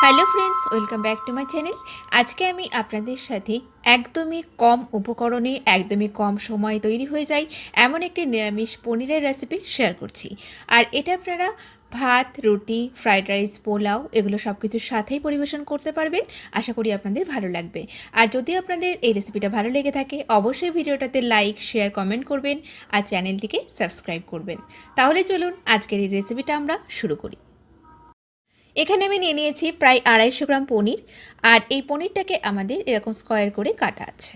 Hello friends, welcome back to my channel. আজকে আমি আপনাদের সাথে একদমই কম উপকরণে একদমই কম সময়ে তৈরি হয়ে যায় এমন একটি নিরামিষ পনিরের রেসিপি শেয়ার করছি। আর এটা আপনারা ভাত, রুটি, ফ্রাইড রাইস, পোলাও এগুলো সব কিছুর সাথেই পরিবেশন করতে পারবেন। আশা করি আপনাদের ভালো লাগবে। আর যদি আপনাদের এই রেসিপিটা ভালো লেগে থাকে অবশ্যই ভিডিওটাতে লাইক, শেয়ার, কমেন্ট করবেন আর চ্যানেলটিকে সাবস্ক্রাইব করবেন। তাহলে চলুন আজকের এই রেসিপিটা আমরা শুরু করি। এখানে আমি নিয়ে নিয়েছি প্রায় 250 গ্রাম পনির, আর এই পনিরটাকে আমাদের এরকম স্কোয়ার করে কাটা আছে।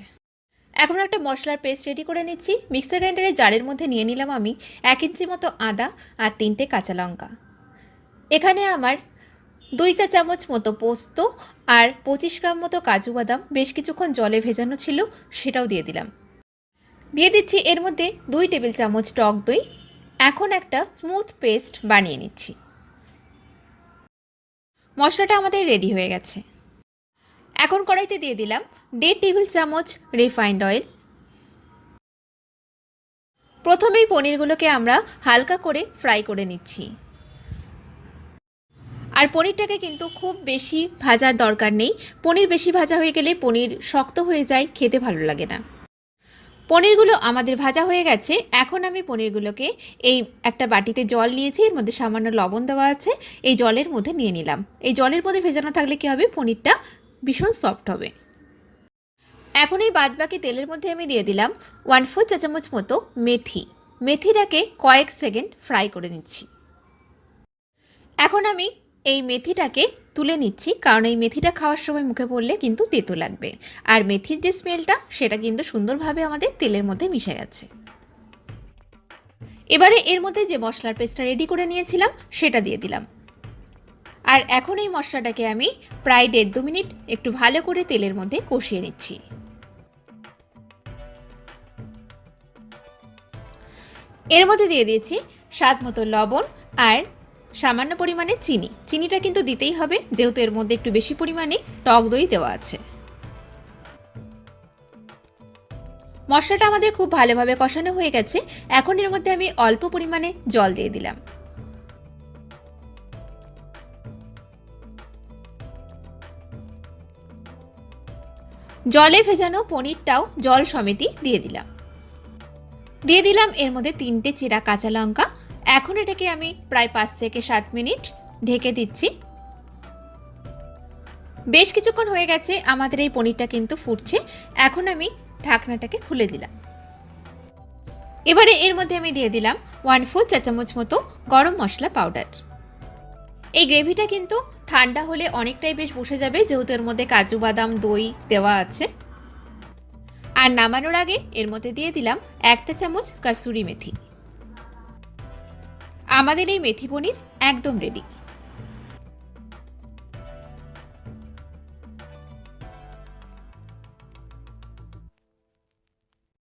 এখন একটা মশলার পেস্ট রেডি করে নিচ্ছি। মিক্সার গ্রাইন্ডারের জারের মধ্যে নিয়ে নিলাম আমি 1 ইঞ্চি মতো আদা আর 3টে কাঁচা লঙ্কা। এখানে আমার 2 চা চামচ মতো পোস্ত আর 25 গ্রাম মতো কাজু বাদাম বেশ কিছুক্ষণ জলে ভেজানো ছিল, সেটাও দিয়ে দিলাম। দিয়ে দিচ্ছি এর মধ্যে 2 টেবিল চামচ টক দই। এখন একটা স্মুথ পেস্ট বানিয়ে নিচ্ছি। মশলাটা আমাদের রেডি হয়ে গেছে। এখন কড়াইতে দিয়ে দিলাম 1.5 টেবিল চামচ রিফাইন্ড অয়েল। প্রথমেই পনিরগুলোকে আমরা হালকা করে ফ্রাই করে নিচ্ছি। আর পনিরটাকে কিন্তু খুব বেশি ভাজার দরকার নেই। পনির বেশি ভাজা হয়ে গেলে পনির শক্ত হয়ে যায়, খেতে ভালো লাগে না। পনিরগুলো আমাদের ভাজা হয়ে গেছে। এখন আমি পনিরগুলোকে এই একটা বাটিতে জল নিয়েছি, এর মধ্যে সামান্য লবণ দেওয়া আছে, এই জলের মধ্যে নিয়ে নিলাম। এই জলের মধ্যে ভেজানো থাকলে কী হবে, পনিরটা ভীষণ সফট হবে। এখন এই বাদবাকি তেলের মধ্যে আমি দিয়ে দিলাম 1/4 চা চামচ মতো মেথি। মেথিটাকে কয়েক সেকেন্ড ফ্রাই করে নিচ্ছি। এখন আমি এই মেথিটাকে তুলে নিচ্ছি, কারণ এই মেথিটা খাওয়ার সময় মুখে পড়লে কিন্তু তেতো লাগবে। আর মেথির যে স্মেলটা সেটা কিন্তু সুন্দরভাবে আমাদের তেলের মধ্যে মিশে গেছে। এবারে এর মধ্যে যে মশলার পেস্টটা রেডি করে নিয়েছিলাম সেটা দিয়ে দিলাম। আর এখন এই মশলাটাকে আমি প্রায় 1.5-2 মিনিট একটু ভালো করে তেলের মধ্যে কষিয়ে নিচ্ছি। এর মধ্যে দিয়ে দিয়েছি স্বাদ মতো লবণ আর সামান্য পরিমাণে চিনি। চিনিটা কিন্তু দিতেই হবে, যেহেতু এর মধ্যে একটু বেশি পরিমাণে টক দই দেওয়া আছে। মশলাটা আমাদের খুব ভালোভাবে কষানো হয়ে গেছে। এখন এর মধ্যে আমি অল্প পরিমাণে জল দিয়ে দিলাম। জলে ভেজানো পনিরটাও জল সমেতই দিয়ে দিলাম এর মধ্যে 3টে চিরা কাঁচা লঙ্কা। এখন এটাকে আমি প্রায় 5 থেকে 7 মিনিট ঢেকে দিচ্ছি। বেশ কিছুক্ষণ হয়ে গেছে, আমাদের এই পনিরটা কিন্তু ফুটছে। এখন আমি ঢাকনাটাকে খুলে দিলাম। এবারে এর মধ্যে আমি দিয়ে দিলাম 1/4 চা চামচ মতো গরম মশলা পাউডার। এই গ্রেভিটা কিন্তু ঠান্ডা হলে অনেকটাই বেশ বসে যাবে, যেহেতু এর মধ্যে কাজু বাদাম দই দেওয়া আছে। আর নামানোর আগে এর মধ্যে দিয়ে দিলাম 1 চা চামচ কাসুরি মেথি। আমাদের এই মেথি পনির একদম রেডি।